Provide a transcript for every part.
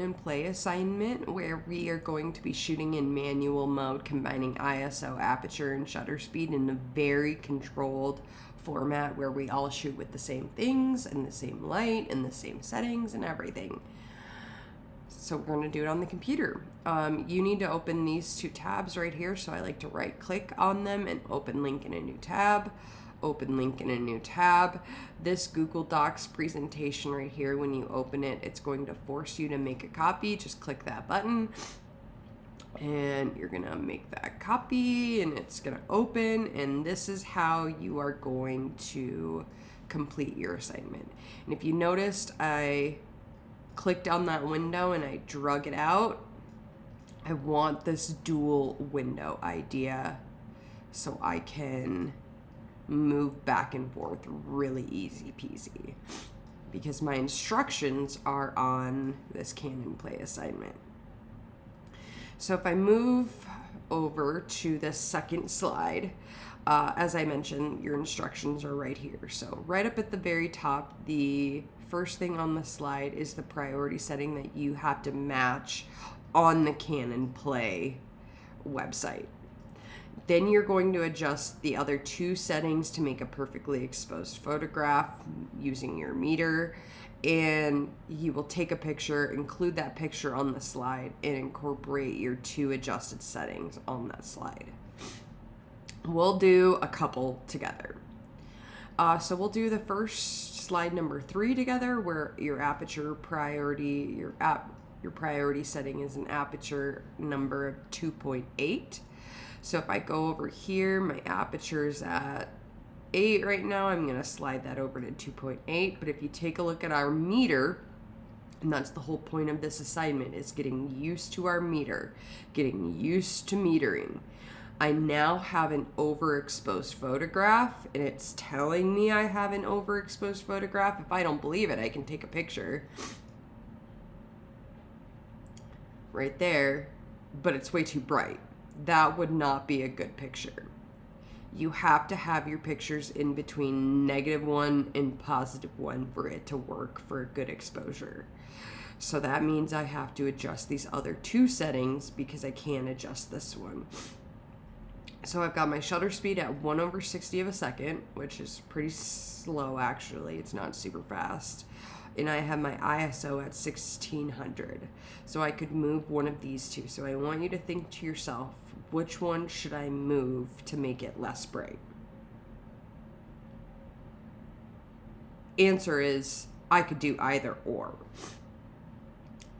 and play assignment where we are going to be shooting in manual mode, combining ISO, aperture, and shutter speed in a very controlled format where we all shoot with the same things and the same light and the same settings and everything. So we're going to do it on the computer. You need to open these two tabs right here. So I like to right click on them and open link in a new tab. Open link in a new tab. This Google Docs presentation right here, when you open it, it's going to force you to make a copy. Just click that button and you're gonna make that copy and it's gonna open, and this is how you are going to complete your assignment. And if you noticed, I clicked on that window and I drug it out. I want this dual window idea so I can move back and forth really easy peasy, because my instructions are on this Canon Play assignment. So if I move over to the second slide, as I mentioned, your instructions are right here. So right up at the very top, the first thing on the slide is the priority setting that you have to match on the Canon Play website. Then you're going to adjust the other two settings to make a perfectly exposed photograph using your meter, and you will take a picture, include that picture on the slide, and incorporate your two adjusted settings on that slide. We'll do a couple together. So we'll do the first slide number 3 together, where your aperture priority, your priority setting is an aperture number of 2.8. So if I go over here, my aperture is at 8 right now. I'm going to slide that over to 2.8. But if you take a look at our meter, and that's the whole point of this assignment, is getting used to our meter, getting used to metering. I now have an overexposed photograph, and it's telling me I have an overexposed photograph. If I don't believe it, I can take a picture right there, but it's way too bright. That would not be a good picture. You have to have your pictures in between -1 and +1 for it to work for a good exposure. So that means I have to adjust these other two settings because I can't adjust this one. So I've got my shutter speed at 1/60 of a second, which is pretty slow actually. It's not super fast. And I have my ISO at 1600. So I could move one of these two. So I want you to think to yourself, which one should I move to make it less bright? Answer is, I could do either or.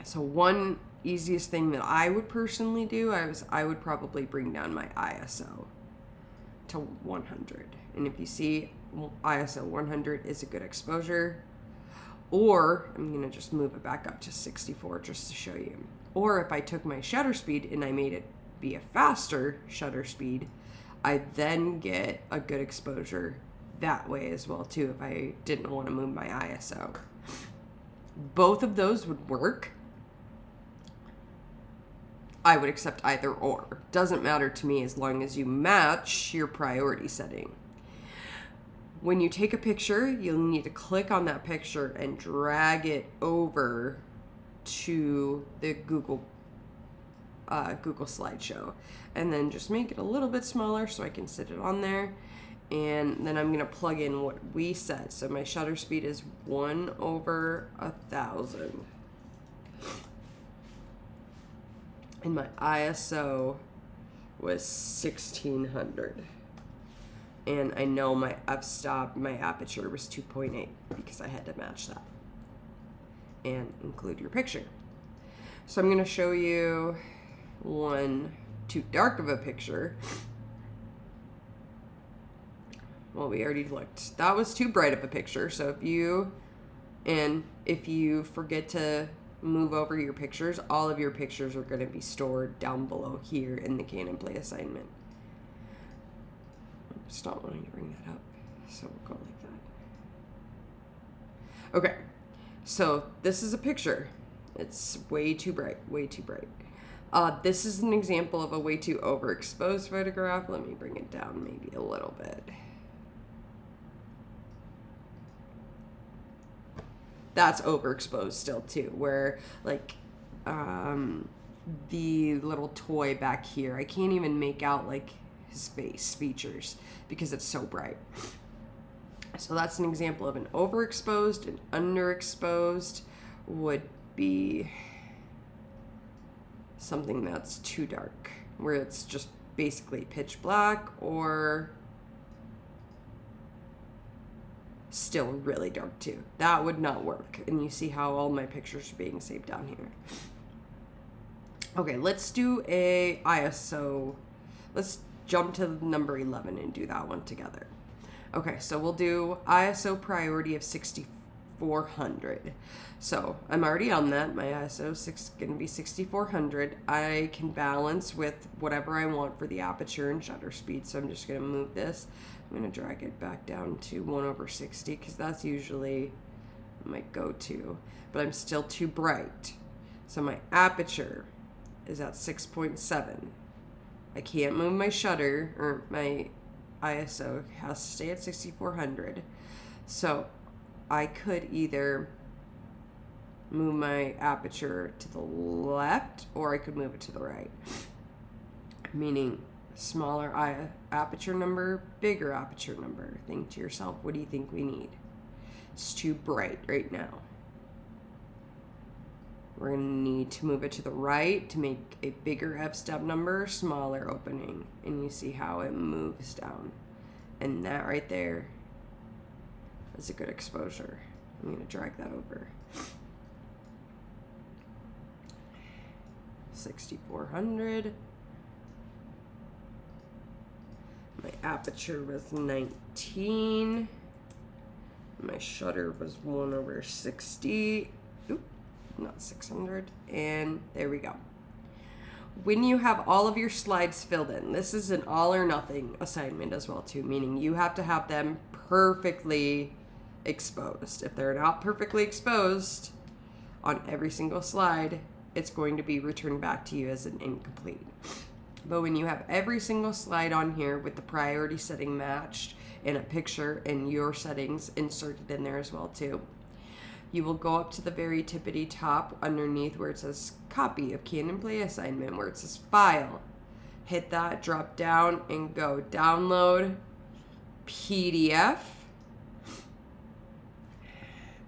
So one easiest thing that I would personally do, I would probably bring down my ISO to 100. And if you see, ISO 100 is a good exposure. Or I'm going to just move it back up to 64 just to show you. Or if I took my shutter speed and I made it be a faster shutter speed, I then get a good exposure that way as well too if I didn't want to move my ISO. Both of those would work. I would accept either or. Doesn't matter to me as long as you match your priority setting. When you take a picture, you'll need to click on that picture and drag it over to the Google slideshow, and then just make it a little bit smaller so I can sit it on there. And then I'm going to plug in what we set. So my shutter speed is 1/1000. And my ISO was 1600. And I know my f-stop, my aperture was 2.8 because I had to match that and include your picture. So I'm going to show you one too dark of a picture. Well, we already looked. That was too bright of a picture. So if you forget to move over your pictures, all of your pictures are going to be stored down below here in the Canon Play assignment. It's not wanting to bring that up, so we'll go like that. Okay, so this is a picture. It's way too bright, way too bright. This is an example of a way too overexposed photograph. Let me bring it down maybe a little bit. That's overexposed still too, where like the little toy back here. I can't even make out like his face features because it's so bright. So that's an example of an overexposed. And underexposed would be something that's too dark, where it's just basically pitch black or still really dark too. That would not work. And you see how all my pictures are being saved down here. Okay, let's do a ISO. Let's jump to number 11 and do that one together. Okay, so we'll do ISO priority of 6400. So I'm already on that. My ISO is going to be 6400. I can balance with whatever I want for the aperture and shutter speed. So I'm just going to move this. I'm going to drag it back down to 1/60 because that's usually my go-to. But I'm still too bright. So my aperture is at 6.7. I can't move my shutter, or my ISO has to stay at 6400. So I could either move my aperture to the left or I could move it to the right. Meaning smaller aperture number, bigger aperture number. Think to yourself, what do you think we need? It's too bright right now. We're going to need to move it to the right to make a bigger f-stop number, smaller opening. And you see how it moves down. And that right there is a good exposure. I'm going to drag that over. 6400. My aperture was 19. My shutter was 1/60. Oop, not 600. And there we go. When you have all of your slides filled in, this is an all or nothing assignment as well too, meaning you have to have them perfectly exposed. If they're not perfectly exposed on every single slide, it's going to be returned back to you as an incomplete. But when you have every single slide on here with the priority setting matched and a picture and your settings inserted in there as well too, you will go up to the very tippity top underneath where it says copy of Canon Play assignment, where it says file. Hit that, drop down, and go download PDF.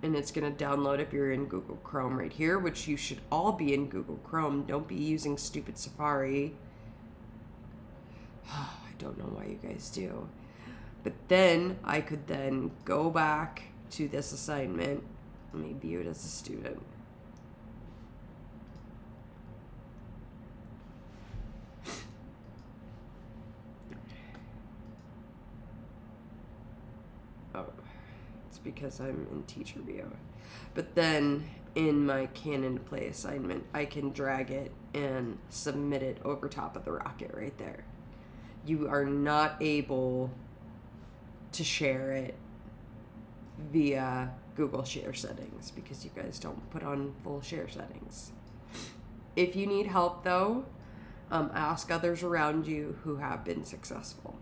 And it's going to download if you're in Google Chrome right here, which you should all be in Google Chrome. Don't be using stupid Safari. I don't know why you guys do. But then I could then go back to this assignment. Let me view it as a student. Oh, it's because I'm in teacher view. But then in my Canon Play assignment, I can drag it and submit it over top of the rocket right there. You are not able to share it via Google share settings because you guys don't put on full share settings. If you need help though, ask others around you who have been successful.